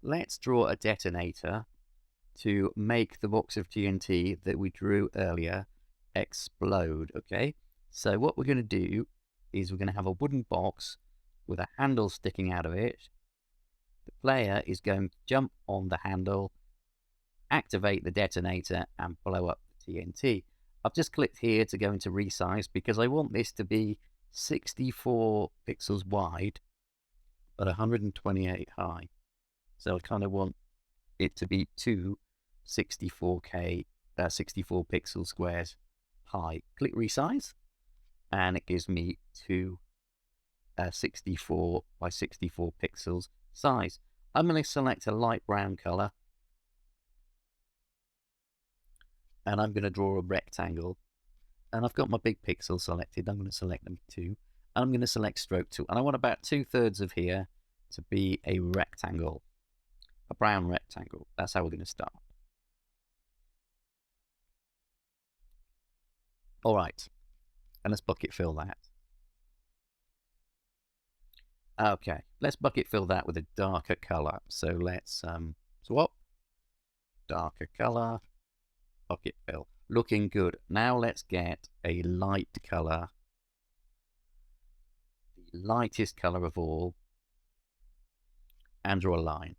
let's draw a detonator to make the box of TNT that we drew earlier explode, okay? So what we're going to do is we're going to have a wooden box with a handle sticking out of it. The player is going to jump on the handle, activate the detonator, and blow up the TNT. I've just clicked here to go into resize because I want this to be 64 pixels wide, but 128 high. So I kind of want it to be two 64 pixel squares high. Click resize, and it gives me two 64 by 64 pixels size. I'm going to select a light brown color, and I'm going to draw a rectangle. And I've got my big pixels selected. I'm going to select them too. And I'm going to select stroke tool. And I want about 2/3 of here to be a rectangle, a brown rectangle. That's how we're going to start. All right, and let's bucket fill that. Okay, let's bucket fill that with a darker color. So let's swap, darker color, bucket fill. Looking good. Now let's get a light color, the lightest color of all, and draw a line.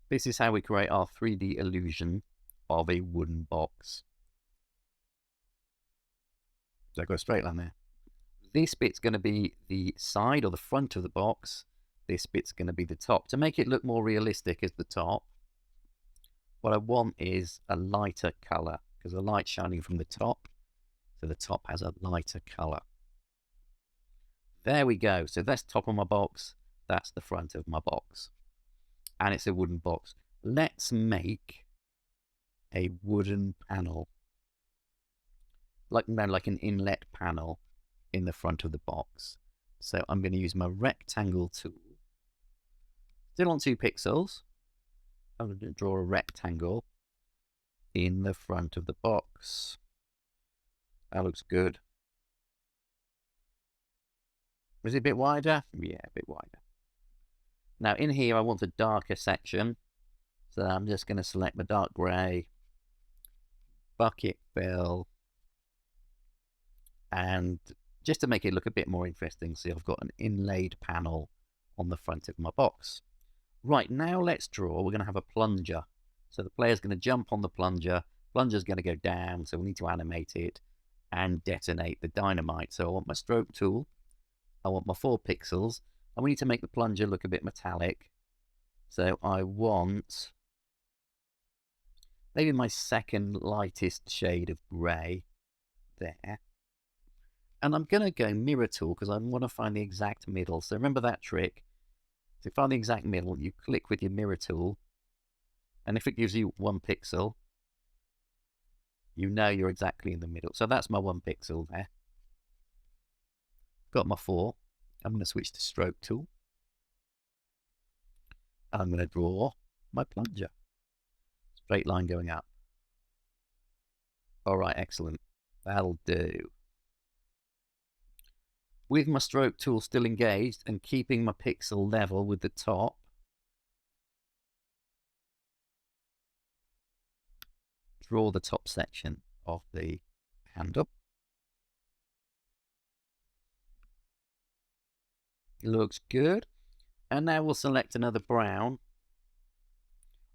This is how we create our 3D illusion of a wooden box. So I go straight line there. This bit's going to be the side or the front of the box. This bit's going to be the top. To make it look more realistic as the top, what I want is a lighter color because the light's shining from the top. So the top has a lighter color. There we go. So that's top of my box. That's the front of my box. And it's a wooden box. Let's make a wooden panel. Like an inlet panel in the front of the box. So I'm going to use my rectangle tool. Still on 2 pixels. I'm going to draw a rectangle in the front of the box. That looks good. Is it a bit wider? Yeah, a bit wider. Now in here I want a darker section. So I'm just going to select my dark grey, bucket fill, and just to make it look a bit more interesting, see, I've got an inlaid panel on the front of my box. Right, now let's draw. We're going to have a plunger. So the player's going to jump on the plunger. Plunger's going to go down, so we need to animate it and detonate the dynamite. So I want my stroke tool. I want my 4 pixels. And we need to make the plunger look a bit metallic. So I want maybe my second lightest shade of grey there. And I'm going to go mirror tool because I want to find the exact middle. So remember that trick. To find the exact middle, you click with your mirror tool. And if it gives you 1 pixel, you know you're exactly in the middle. So that's my 1 pixel there. Got my 4. I'm going to switch to stroke tool. And I'm going to draw my plunger. Straight line going up. All right, excellent. That'll do. With my stroke tool still engaged and keeping my pixel level with the top, draw the top section of the handle. Looks good. And now we'll select another brown.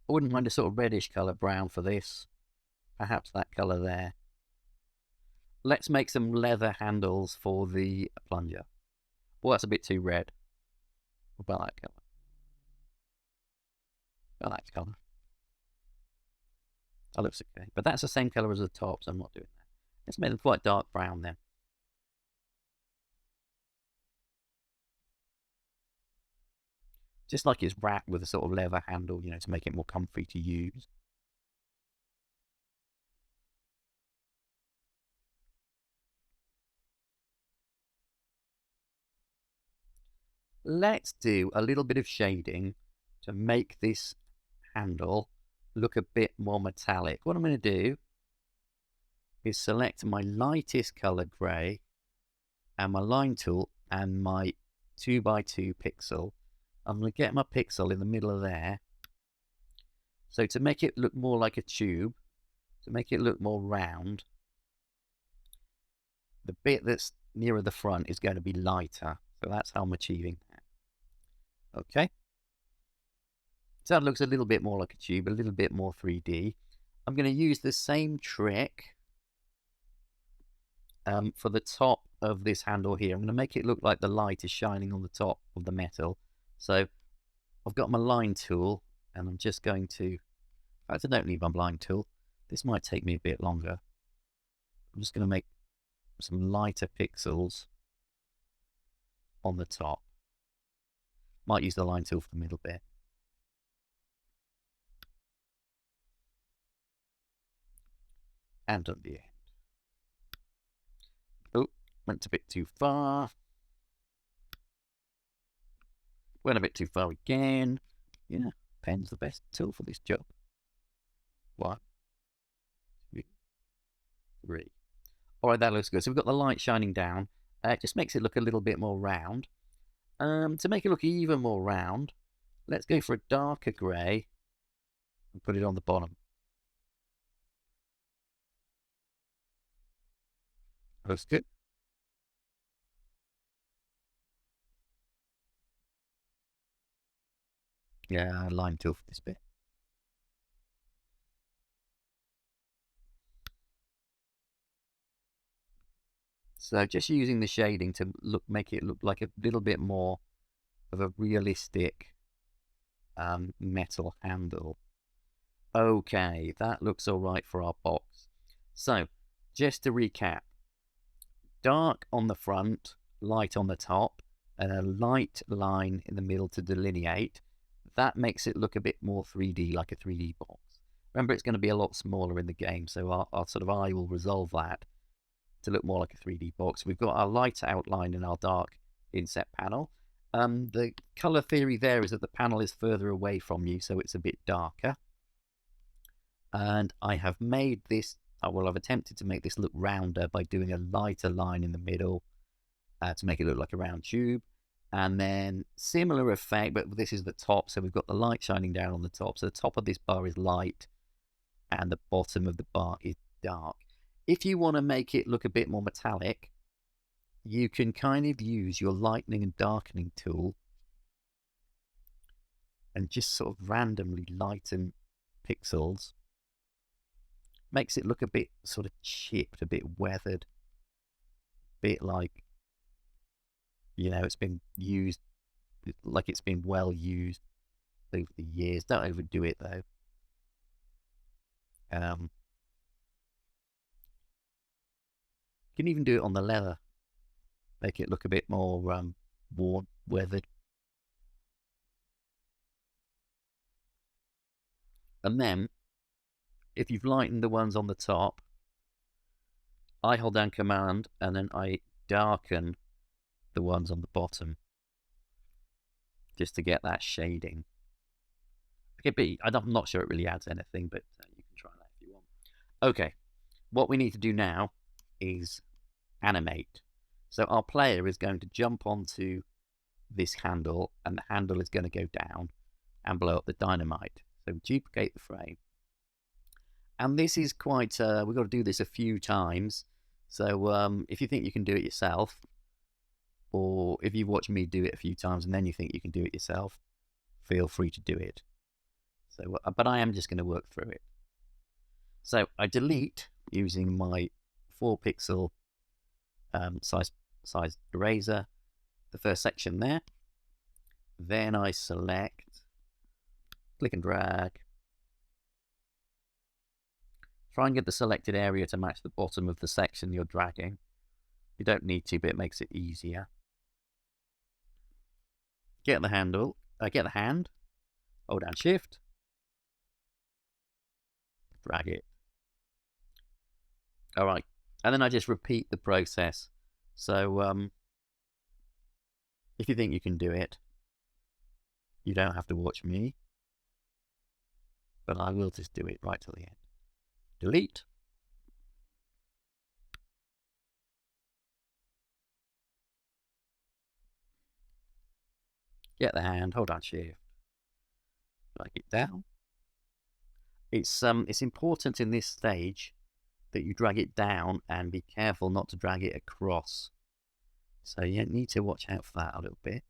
I wouldn't mind a sort of reddish colour brown for this. Perhaps that colour there. Let's make some leather handles for the plunger. Well, that's a bit too red. What about that colour? About that colour. That looks okay. But that's the same colour as the top, so I'm not doing that. Let's make them quite dark brown then. Just like it's wrapped with a sort of leather handle, you know, to make it more comfy to use. Let's do a little bit of shading to make this handle look a bit more metallic. What I'm going to do is select my lightest color grey and my line tool and my 2x2 pixel. I'm going to get my pixel in the middle of there. So to make it look more like a tube, to make it look more round, the bit that's nearer the front is going to be lighter. So that's how I'm achieving that. Okay. So that looks a little bit more like a tube, a little bit more 3D. I'm going to use the same trick for the top of this handle here. I'm going to make it look like the light is shining on the top of the metal. So I've got my line tool, and I'm just going to... In fact, I don't need my line tool. This might take me a bit longer. I'm just going to make some lighter pixels on the top. Might use the line tool for the middle bit. And on the end. Oh, went a bit too far. Went a bit too far again. Yeah, pen's the best tool for this job. 1, 2, 3. All right, that looks good. So we've got the light shining down. It just makes it look a little bit more round. To make it look even more round, let's go for a darker grey and put it on the bottom. Looks good. Yeah, line tool for this bit. So just using the shading to make it look like a little bit more of a realistic metal handle. Okay, that looks all right for our box. So just to recap, dark on the front, light on the top, and a light line in the middle to delineate. That makes it look a bit more 3D, like a 3D box. Remember, it's going to be a lot smaller in the game, so our sort of eye will resolve that to look more like a 3D box. We've got our light outline and our dark inset panel. The color theory there is that the panel is further away from you, so it's a bit darker. And I have made this, well, I've attempted to make this look rounder by doing a lighter line in the middle to make it look like a round tube. And then similar effect, but this is the top, so we've got the light shining down on the top. So the top of this bar is light and the bottom of the bar is dark. If you want to make it look a bit more metallic, you can kind of use your lightening and darkening tool and just sort of randomly lighten pixels. Makes it look a bit sort of chipped, a bit weathered, a bit like, you know, it's been used, like it's been well used over the years. Don't overdo it though. You can even do it on the leather. Make it look a bit more worn, weathered. And then, if you've lightened the ones on the top, I hold down Command and then I darken the ones on the bottom just to get that shading. Okay, but I'm not sure it really adds anything, but you can try that if you want. Okay, what we need to do now is animate. So our player is going to jump onto this handle, and the handle is going to go down and blow up the dynamite. So duplicate the frame. And this is quite, we've got to do this a few times. So if you think you can do it yourself, or if you've watched me do it a few times and then you think you can do it yourself, feel free to do it. So, but I am just going to work through it. So I delete using my 4-pixel size eraser the first section there. Then I select, click and drag. Try and get the selected area to match the bottom of the section you're dragging. You don't need to, but it makes it easier. Get the handle, get the hand, hold down Shift, drag it. All right, and then I just repeat the process. So if you think you can do it, you don't have to watch me, but I will just do it right till the end. Delete. Get the hand, hold on shift, drag it down. It's important in this stage that you drag it down and be careful not to drag it across. So you need to watch out for that a little bit.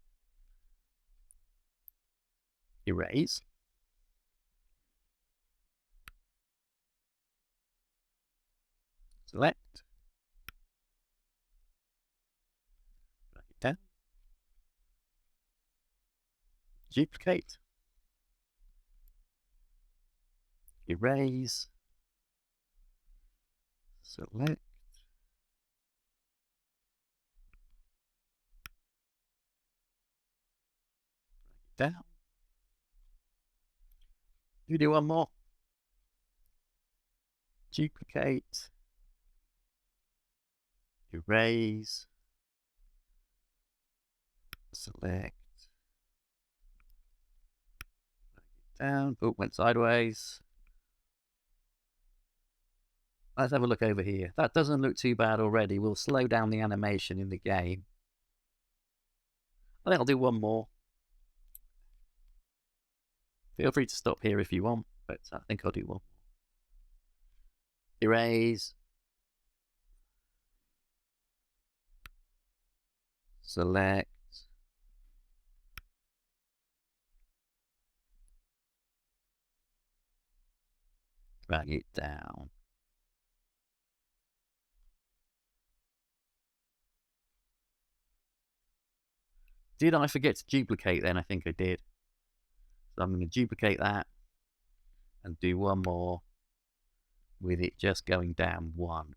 Erase. Select. Drag it down. Duplicate. Erase. Select. Drag it down. You do one more. Duplicate. Erase. Select. Down. Oh, went sideways. Let's have a look over here. That doesn't look too bad already. We'll slow down the animation in the game. I think I'll do one more. Feel free to stop here if you want, but I think I'll do one more. Erase. Select. Drag it down. Did I forget to duplicate then? I think I did. So I'm going to duplicate that and do one more with it just going down one.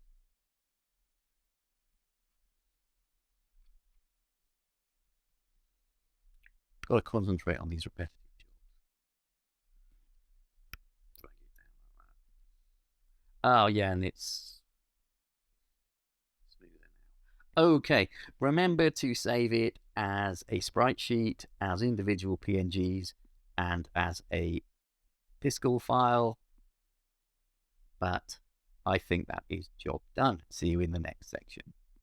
Got to concentrate on these repetitive jobs. Drag it down like that. Oh yeah, and it's smoother now. Okay, remember to save it as a sprite sheet, as individual PNGs, and as a Piscal file. But I think that is job done. See you in the next section.